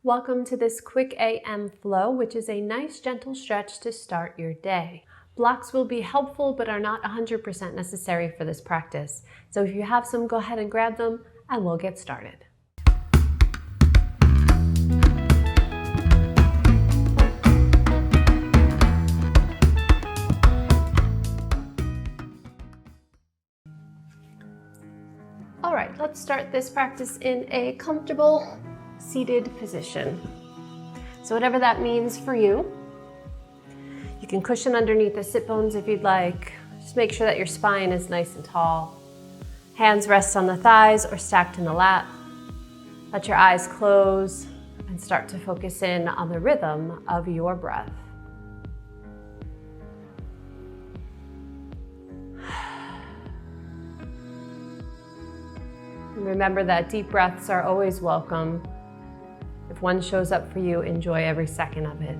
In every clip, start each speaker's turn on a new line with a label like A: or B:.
A: Welcome to this quick AM flow, which is a nice gentle stretch to start your day. Blocks will be helpful but are not 100% necessary for this practice. So if you have some, go ahead and grab them and we'll get started. All right, let's start this practice in a comfortable seated position. So whatever that means for you. You can cushion underneath the sit bones if you'd like. Just make sure that your spine is nice and tall. Hands rest on the thighs or stacked in the lap. Let your eyes close and start to focus in on the rhythm of your breath. Remember that deep breaths are always welcome. If one shows up for you, enjoy every second of it.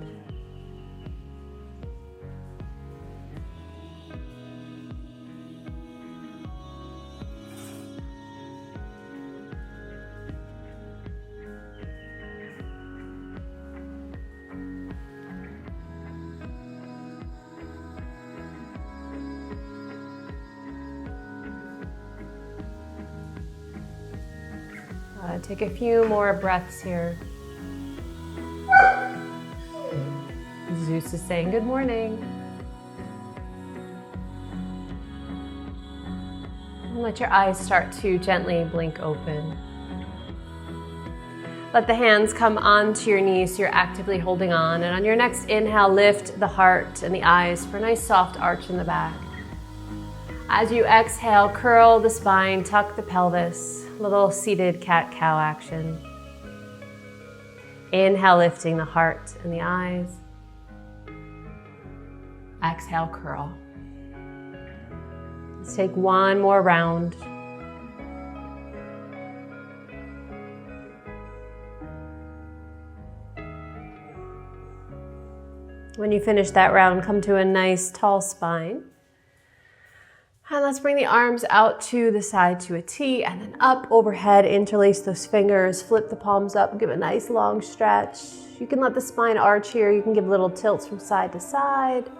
A: Take a few more breaths here. Zeus is saying good morning. And let your eyes start to gently blink open. Let the hands come onto your knees so you're actively holding on. And on your next inhale, lift the heart and the eyes for a nice soft arch in the back. As you exhale, curl the spine, tuck the pelvis. Little seated cat-cow action. Inhale, lifting the heart and the eyes. Exhale, curl. Let's take one more round. When you finish that round, come to a nice tall spine. And let's bring the arms out to the side to a T and then up overhead, interlace those fingers, flip the palms up, give a nice long stretch. You can let the spine arch here. You can give little tilts from side to side.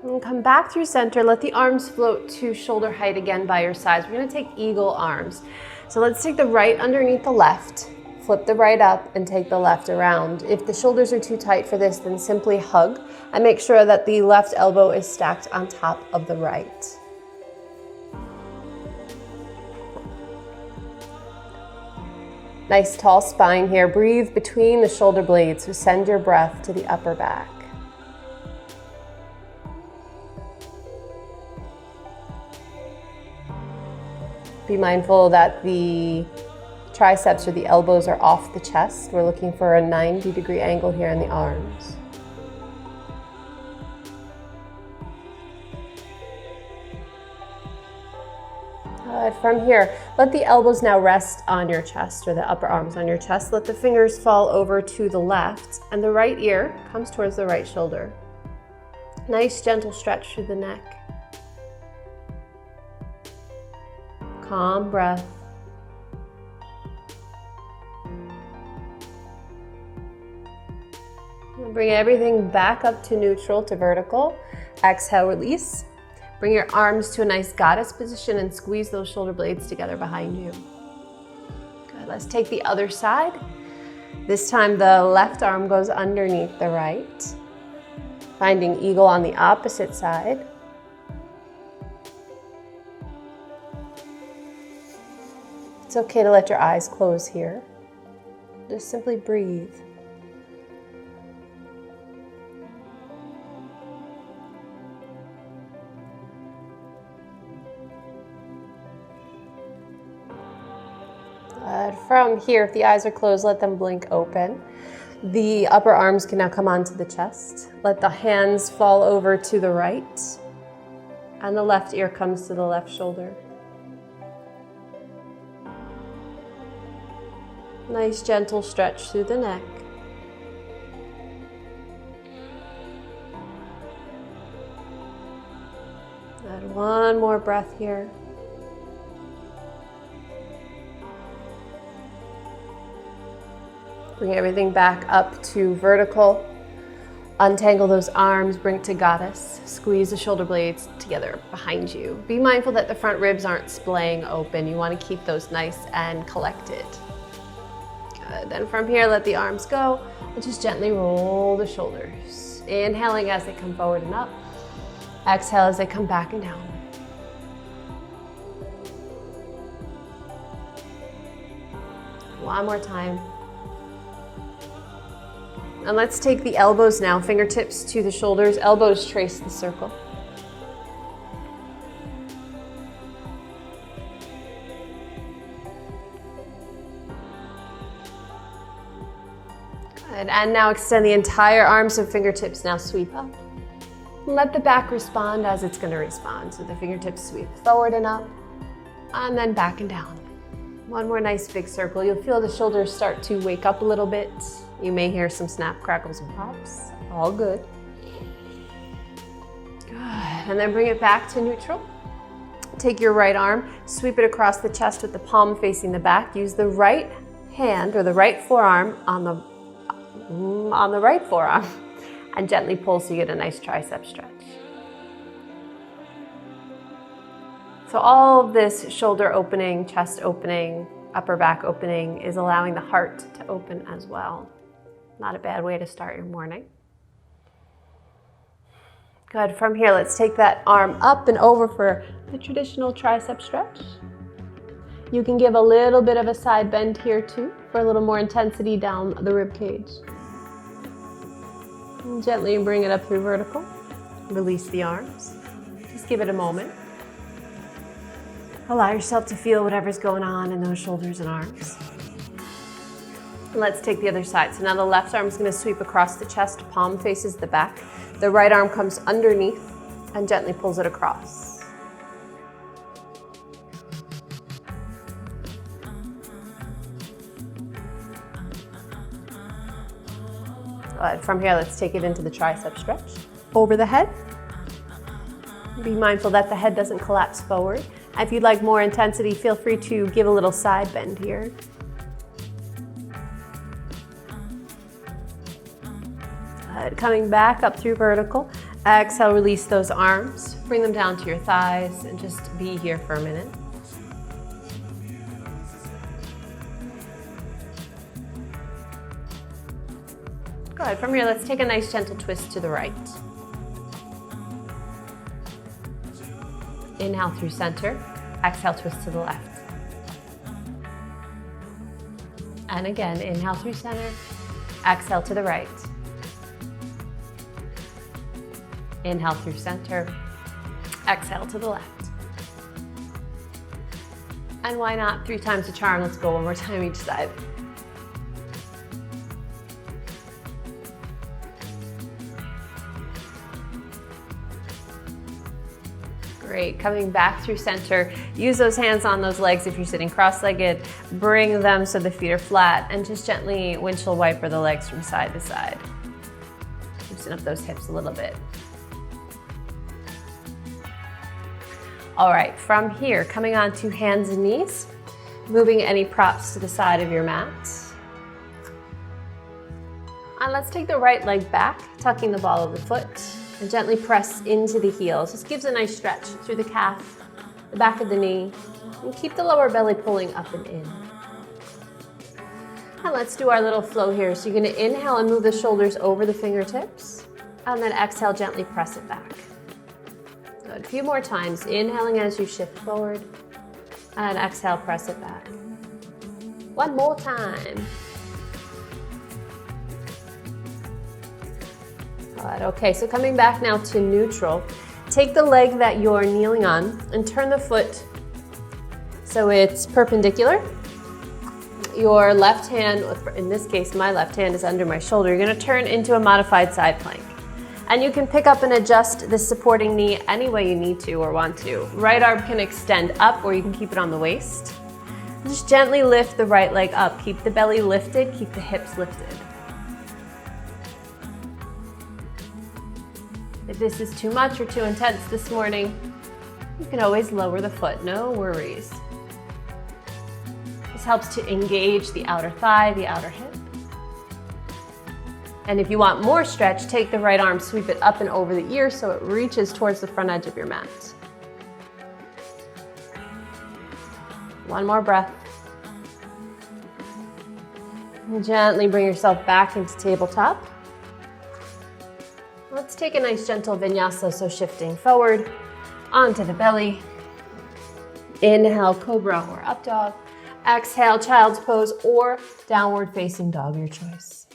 A: And come back through center. Let the arms float to shoulder height again by your sides. We're going to take eagle arms. So let's take the right underneath the left. Flip the right up and take the left around. If the shoulders are too tight for this, then simply hug and make sure that the left elbow is stacked on top of the right. Nice tall spine here. Breathe between the shoulder blades, so send your breath to the upper back. Be mindful that the triceps or the elbows are off the chest. We're looking for a 90-degree angle here in the arms. From here, let the elbows now rest on your chest or the upper arms on your chest. Let the fingers fall over to the left and the right ear comes towards the right shoulder. Nice gentle stretch through the neck. Calm breath. Bring everything back up to neutral, to vertical. Exhale, release. Bring your arms to a nice goddess position and squeeze those shoulder blades together behind you. Good. Let's take the other side. This time the left arm goes underneath the right. Finding eagle on the opposite side. It's okay to let your eyes close here. Just simply breathe. From here, if the eyes are closed, let them blink open. The upper arms can now come onto the chest. Let the hands fall over to the right. And the left ear comes to the left shoulder. Nice gentle stretch through the neck. Add one more breath here. Bring everything back up to vertical. Untangle those arms, bring it to goddess. Squeeze the shoulder blades together behind you. Be mindful that the front ribs aren't splaying open. You want to keep those nice and collected. Good. Then from here, let the arms go and just gently roll the shoulders. Inhaling as they come forward and up. Exhale as they come back and down. One more time. And let's take the elbows now, fingertips to the shoulders, elbows trace the circle. Good, and now extend the entire arms and fingertips, now sweep up. Let the back respond as it's going to respond. So the fingertips sweep forward and up, and then back and down. One more nice big circle. You'll feel the shoulders start to wake up a little bit. You may hear some snap, crackles, and pops. All good. Good. And then bring it back to neutral. Take your right arm, sweep it across the chest with the palm facing the back. Use the right hand or the right forearm on the right forearm and gently pull so you get a nice tricep stretch. So all of this shoulder opening, chest opening, upper back opening is allowing the heart to open as well. Not a bad way to start your morning. Good. From here, let's take that arm up and over for the traditional tricep stretch. You can give a little bit of a side bend here too for a little more intensity down the rib cage. And gently bring it up through vertical. Release the arms. Just give it a moment. Allow yourself to feel whatever's going on in those shoulders and arms. And let's take the other side. So now the left arm is going to sweep across the chest, palm faces the back. The right arm comes underneath and gently pulls it across. Good. From here, let's take it into the tricep stretch. Over the head. Be mindful that the head doesn't collapse forward. If you'd like more intensity, feel free to give a little side bend here. Coming back up through vertical. Exhale, release those arms. Bring them down to your thighs and just be here for a minute. Good. From here, let's take a nice gentle twist to the right. Inhale through center. Exhale, twist to the left. And again, inhale through center. Exhale to the right. Inhale through center. Exhale to the left. And why not 3 times the charm? Let's go one more time each side. Great. Coming back through center. Use those hands on those legs if you're sitting cross-legged. Bring them so the feet are flat and just gently windshield wiper the legs from side to side. Loosen up those hips a little bit. All right, from here, coming on to hands and knees, moving any props to the side of your mat. And let's take the right leg back, tucking the ball of the foot, and gently press into the heels. This gives a nice stretch through the calf, the back of the knee, and keep the lower belly pulling up and in. And let's do our little flow here. So you're gonna inhale and move the shoulders over the fingertips, and then exhale, gently press it back. Good. A few more times, inhaling as you shift forward, and exhale, press it back. One more time. Good. Okay, so coming back now to neutral, take the leg that you're kneeling on and turn the foot so it's perpendicular. Your left hand, in this case, my left hand is under my shoulder. You're gonna turn into a modified side plank. And you can pick up and adjust the supporting knee any way you need to or want to. Right arm can extend up or you can keep it on the waist. Just gently lift the right leg up. Keep the belly lifted, keep the hips lifted. If this is too much or too intense this morning, you can always lower the foot, no worries. This helps to engage the outer thigh, the outer hip. And if you want more stretch, take the right arm, sweep it up and over the ear so it reaches towards the front edge of your mat. One more breath. And gently bring yourself back into tabletop. Let's take a nice gentle vinyasa, so shifting forward onto the belly. Inhale, cobra or up dog. Exhale, child's pose or downward facing dog, your choice.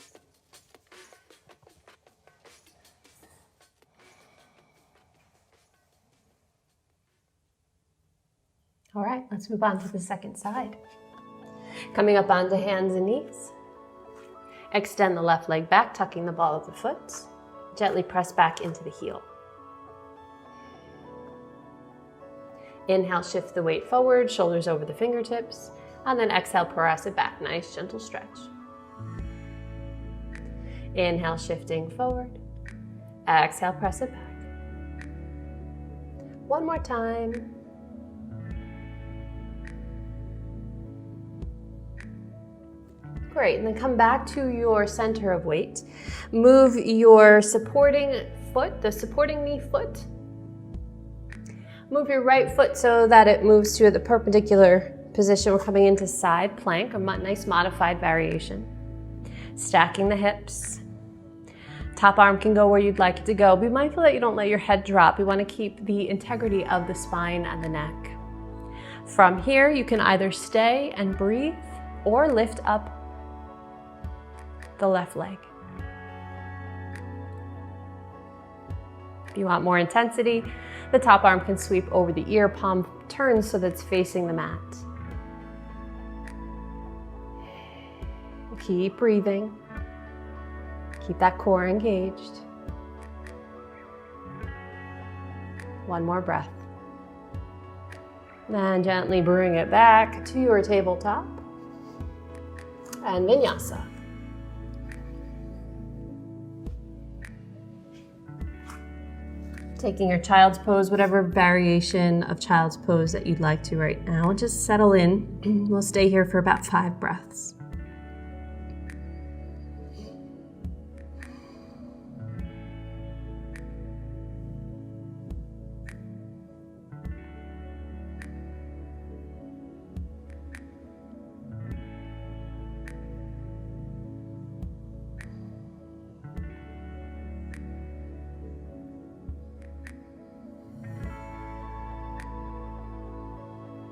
A: All right, let's move on to the second side. Coming up onto hands and knees. Extend the left leg back, tucking the ball of the foot. Gently press back into the heel. Inhale, shift the weight forward, shoulders over the fingertips. And then exhale, press it back. Nice, gentle stretch. Inhale, shifting forward. Exhale, press it back. One more time. Great, and then come back to your center of weight. Move your supporting foot, the supporting knee foot. Move your right foot so that it moves to the perpendicular position. We're coming into side plank, a nice modified variation. Stacking the hips. Top arm can go where you'd like it to go. Be mindful that you don't let your head drop. We want to keep the integrity of the spine and the neck. From here, you can either stay and breathe or lift up the left leg. If you want more intensity, the top arm can sweep over the ear, palm turns so that it's facing the mat. Keep breathing. Keep that core engaged. One more breath. Then gently bring it back to your tabletop and vinyasa. Taking your child's pose, whatever variation of child's pose that you'd like to right now. Just settle in. We'll stay here for about 5 breaths.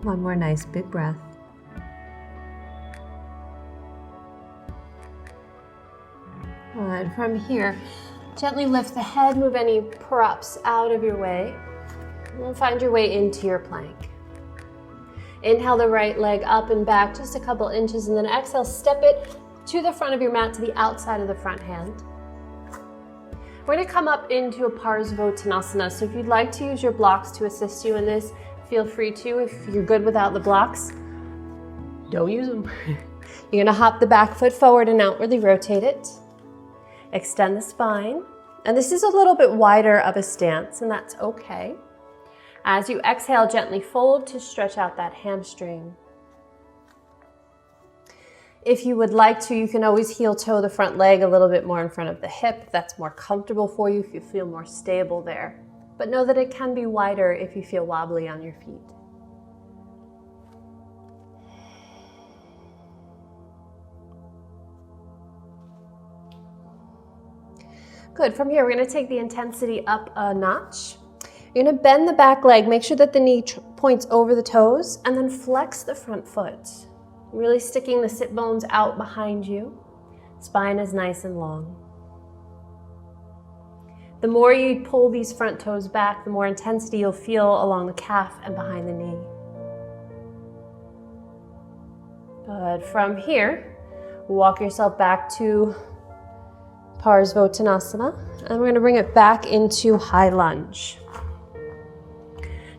A: One more nice big breath. Good. From here, gently lift the head, move any props out of your way, and find your way into your plank. Inhale the right leg up and back just a couple inches, and then exhale, step it to the front of your mat, to the outside of the front hand. We're going to come up into a Parsvottanasana, so if you'd like to use your blocks to assist you in this, feel free to. If you're good without the blocks, don't use them. You're gonna hop the back foot forward and outwardly rotate it. Extend the spine. And this is a little bit wider of a stance, and that's okay. As you exhale, gently fold to stretch out that hamstring. If you would like to, you can always heel toe the front leg a little bit more in front of the hip. If that's more comfortable for you, if you feel more stable there. But know that it can be wider if you feel wobbly on your feet. Good. From here, we're going to take the intensity up a notch. You're going to bend the back leg, make sure that the knee points over the toes, and then flex the front foot. Really sticking the sit bones out behind you. Spine is nice and long. The more you pull these front toes back, the more intensity you'll feel along the calf and behind the knee. Good. From here, walk yourself back to Parsvottanasana, and we're going to bring it back into high lunge.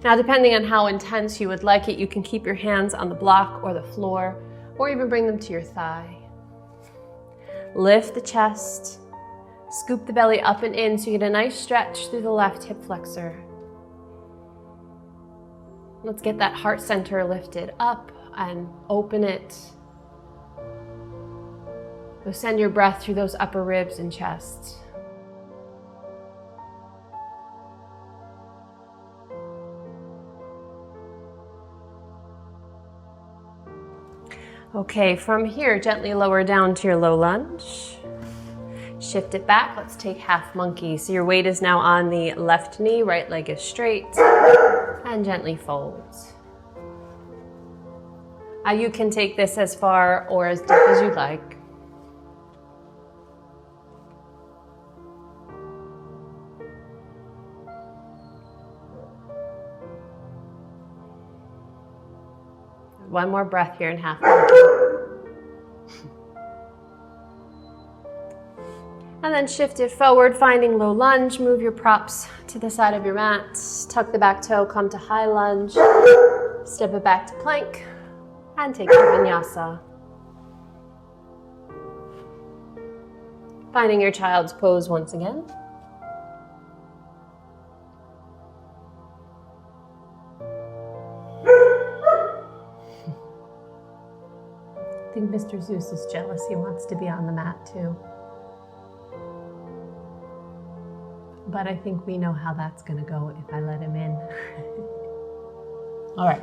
A: Now, depending on how intense you would like it, you can keep your hands on the block or the floor, or even bring them to your thigh. Lift the chest. Scoop the belly up and in so you get a nice stretch through the left hip flexor. Let's get that heart center lifted up and open it. So send your breath through those upper ribs and chest. Okay, from here, gently lower down to your low lunge. Shift it back. Let's take half monkey. So your weight is now on the left knee, right leg is straight, and gently fold. You can take this as far or as deep as you like. One more breath here in half monkey. And then shift it forward, finding low lunge. Move your props to the side of your mat. Tuck the back toe, come to high lunge. Step it back to plank. And take your vinyasa. Finding your child's pose once again. I think Mr. Zeus is jealous. He wants to be on the mat too. But I think we know how that's going to go if I let him in. All right.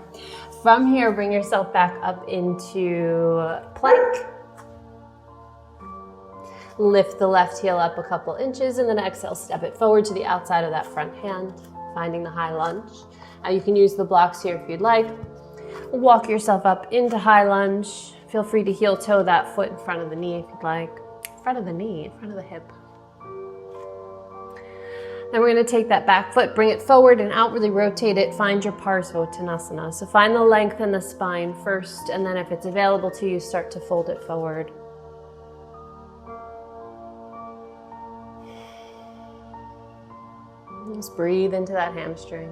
A: From here, bring yourself back up into plank. Lift the left heel up a couple inches and then exhale, step it forward to the outside of that front hand, finding the high lunge. You can use the blocks here if you'd like. Walk yourself up into high lunge. Feel free to heel toe that foot in front of the knee if you'd like. In front of the knee, in front of the hip. Then we're going to take that back foot, bring it forward and outwardly rotate it. Find your Parsvottanasana. So find the length in the spine first, and then if it's available to you, start to fold it forward. Just breathe into that hamstring.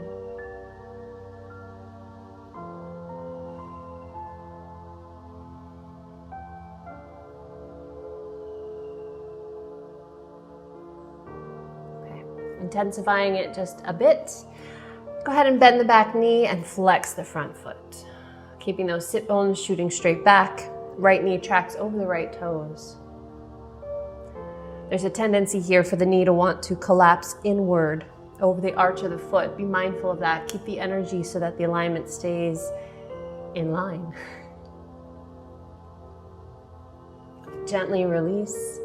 A: Intensifying it just a bit. Go ahead and bend the back knee and flex the front foot. Keeping those sit bones shooting straight back. Right knee tracks over the right toes. There's a tendency here for the knee to want to collapse inward over the arch of the foot. Be mindful of that. Keep the energy so that the alignment stays in line. Gently release.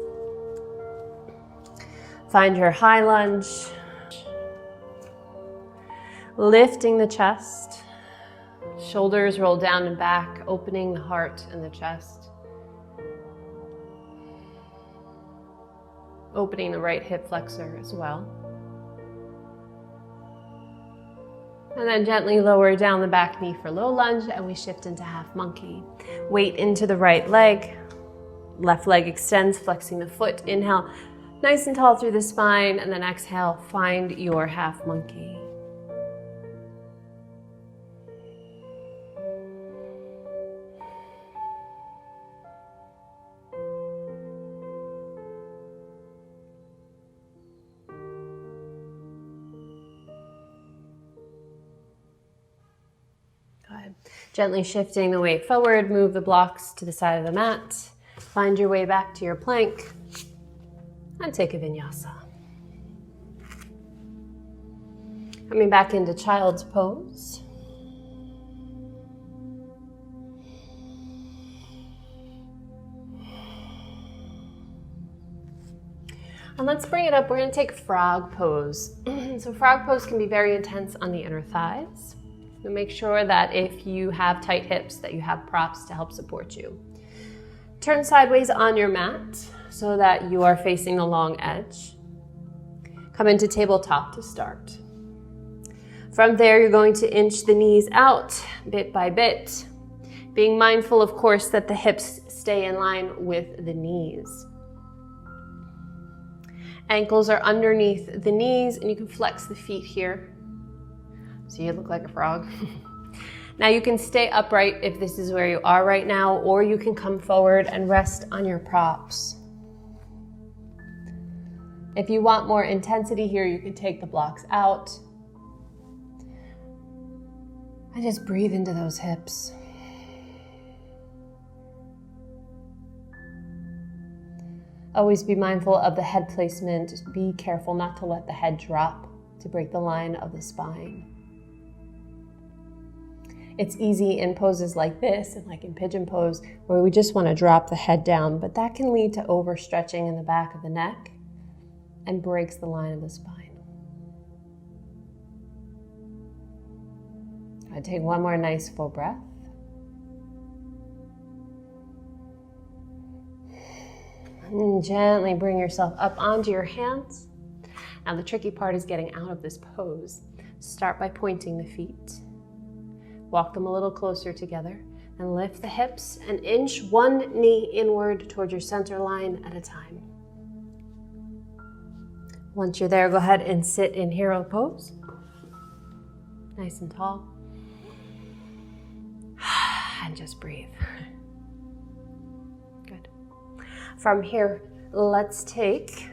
A: Find your high lunge. Lifting the chest. Shoulders roll down and back, opening the heart and the chest. Opening the right hip flexor as well. And then gently lower down the back knee for low lunge, and we shift into half monkey. Weight into the right leg. Left leg extends, flexing the foot. Inhale, nice and tall through the spine, and then exhale, find your half monkey. Gently shifting the weight forward, move the blocks to the side of the mat. Find your way back to your plank and take a vinyasa. Coming back into child's pose. And let's bring it up. We're going to take frog pose. So frog pose can be very intense on the inner thighs. So make sure that if you have tight hips that you have props to help support you. Turn sideways on your mat so that you are facing the long edge. Come into tabletop to start. From there, you're going to inch the knees out bit by bit, being mindful, of course, that the hips stay in line with the knees. Ankles are underneath the knees, and you can flex the feet here. So you look like a frog. Now you can stay upright if this is where you are right now, or you can come forward and rest on your props. If you want more intensity here, you can take the blocks out. And just breathe into those hips. Always be mindful of the head placement. Be careful not to let the head drop to break the line of the spine. It's easy in poses like this, and like in pigeon pose, where we just want to drop the head down, but that can lead to overstretching in the back of the neck and breaks the line of the spine. I take one more nice full breath. And gently bring yourself up onto your hands. Now the tricky part is getting out of this pose. Start by pointing the feet. Walk them a little closer together and lift the hips and inch one knee inward toward your center line at a time. Once you're there, go ahead and sit in hero pose. Nice and tall. And just breathe. Good. From here, let's take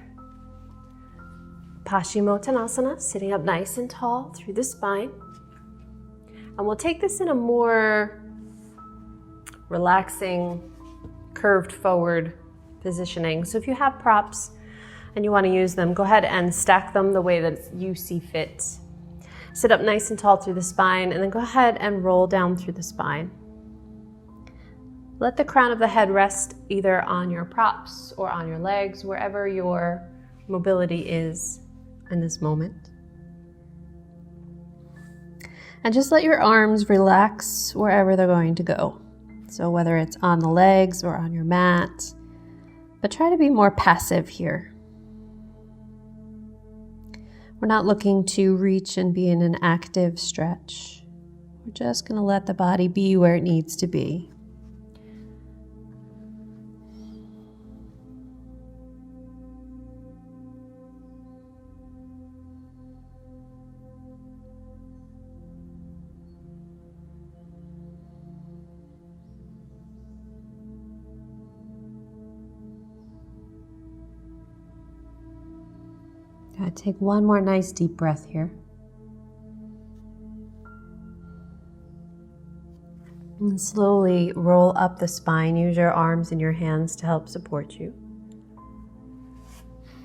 A: Paschimottanasana, sitting up nice and tall through the spine. And we'll take this in a more relaxing, curved forward positioning. So if you have props and you want to use them, go ahead and stack them the way that you see fit. Sit up nice and tall through the spine, and then go ahead and roll down through the spine. Let the crown of the head rest either on your props or on your legs, wherever your mobility is in this moment. And just let your arms relax wherever they're going to go. So whether it's on the legs or on your mat, but try to be more passive here. We're not looking to reach and be in an active stretch. We're just going to let the body be where it needs to be. Take one more nice deep breath here. And slowly roll up the spine. Use your arms and your hands to help support you.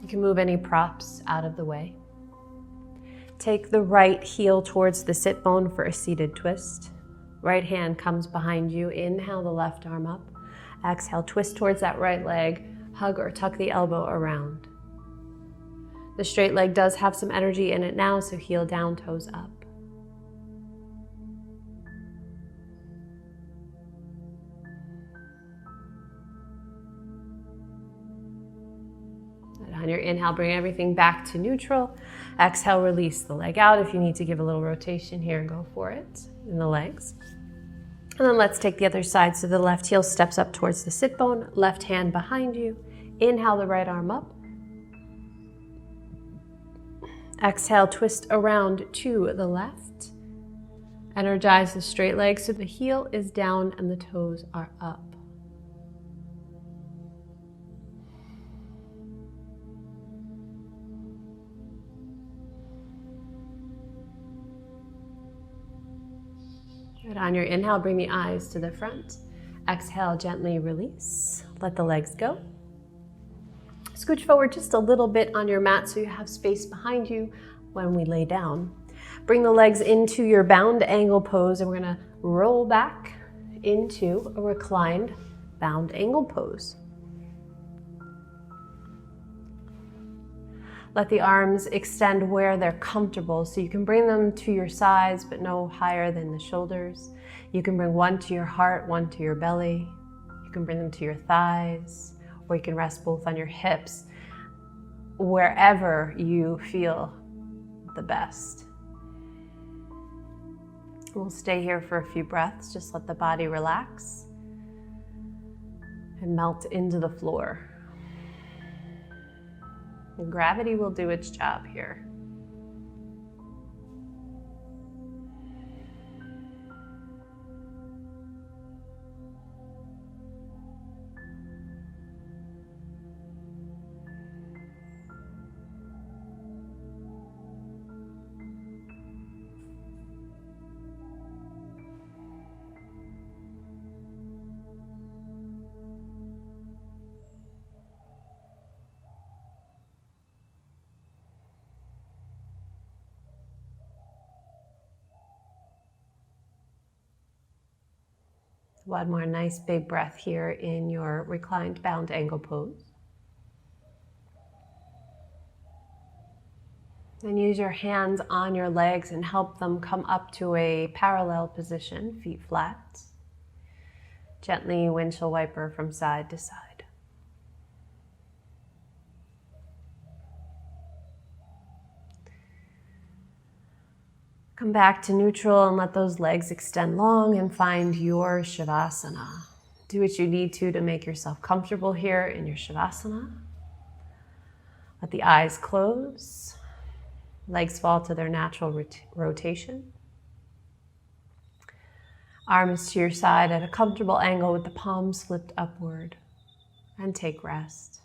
A: You can move any props out of the way. Take the right heel towards the sit bone for a seated twist. Right hand comes behind you. Inhale the left arm up. Exhale, twist towards that right leg. Hug or tuck the elbow around. The straight leg does have some energy in it now, so heel down, toes up. And on your inhale, bring everything back to neutral. Exhale, release the leg out. If you need to give a little rotation here, go for it in the legs. And then let's take the other side. So the left heel steps up towards the sit bone, left hand behind you. Inhale the right arm up. Exhale, twist around to the left. Energize the straight leg so the heel is down and the toes are up. Good. On your inhale, bring the eyes to the front. Exhale, gently release. Let the legs go. Scooch forward just a little bit on your mat so you have space behind you when we lay down. Bring the legs into your bound angle pose, and we're going to roll back into a reclined bound angle pose. Let the arms extend where they're comfortable, so you can bring them to your sides but no higher than the shoulders. You can bring one to your heart, one to your belly. You can bring them to your thighs, or you can rest both on your hips, wherever you feel the best. We'll stay here for a few breaths. Just let the body relax and melt into the floor. And gravity will do its job here. One more nice big breath here in your reclined bound angle pose. And use your hands on your legs and help them come up to a parallel position, feet flat. Gently windshield wiper from side to side. Come back to neutral and let those legs extend long and find your Shavasana. Do what you need to make yourself comfortable here in your Shavasana. Let the eyes close, legs fall to their natural rotation. Arms to your side at a comfortable angle with the palms flipped upward, and take rest.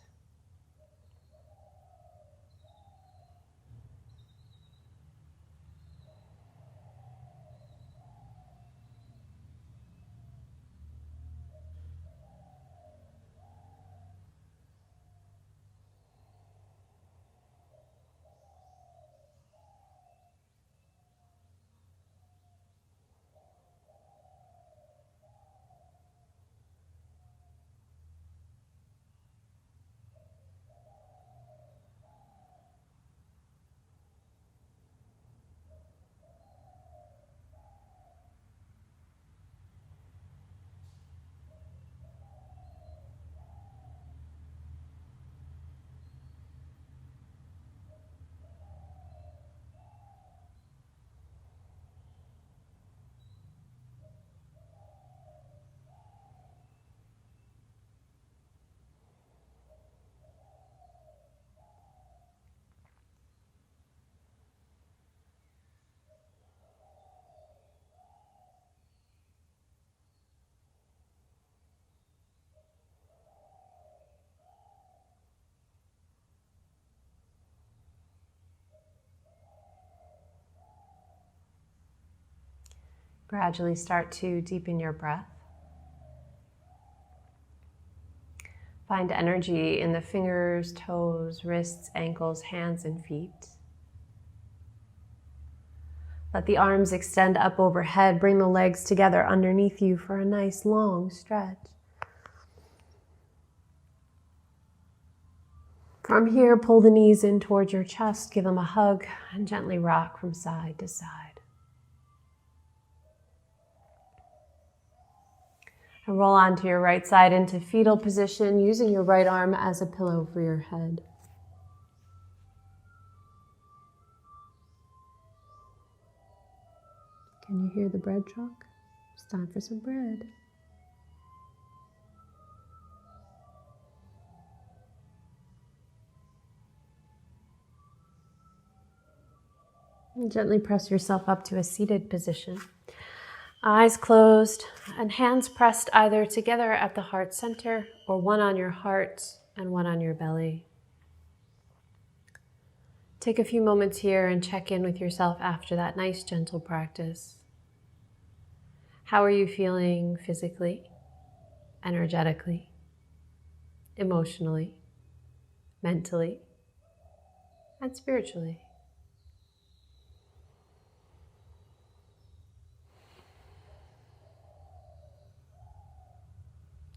A: Gradually start to deepen your breath. Find energy in the fingers, toes, wrists, ankles, hands, and feet. Let the arms extend up overhead. Bring the legs together underneath you for a nice long stretch. From here, pull the knees in towards your chest, give them a hug, and gently rock from side to side. And roll onto your right side into fetal position, using your right arm as a pillow for your head. Can you hear the bread truck? It's time for some bread. And gently press yourself up to a seated position. Eyes closed and hands pressed either together at the heart center or one on your heart and one on your belly. Take a few moments here and check in with yourself after that nice gentle practice. How are you feeling physically, energetically, emotionally, mentally, and spiritually?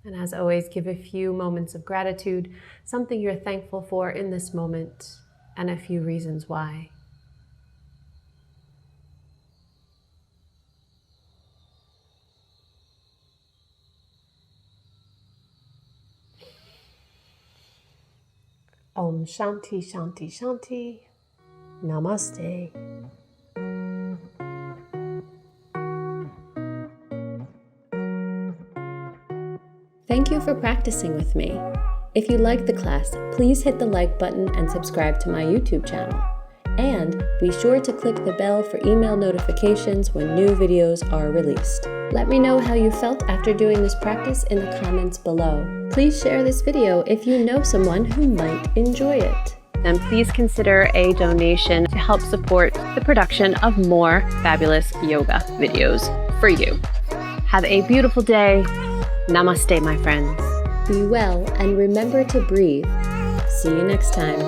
A: And as always, give a few moments of gratitude, something you're thankful for in this moment, and a few reasons why. Om Shanti Shanti Shanti. Namaste.
B: Thank you for practicing with me. If you liked the class, please hit the like button and subscribe to my YouTube channel. And be sure to click the bell for email notifications when new videos are released. Let me know how you felt after doing this practice in the comments below. Please share this video if you know someone who might enjoy it.
A: And please consider a donation to help support the production of more fabulous yoga videos for you. Have a beautiful day. Namaste, my friends.
B: Be well and remember to breathe. See you next time.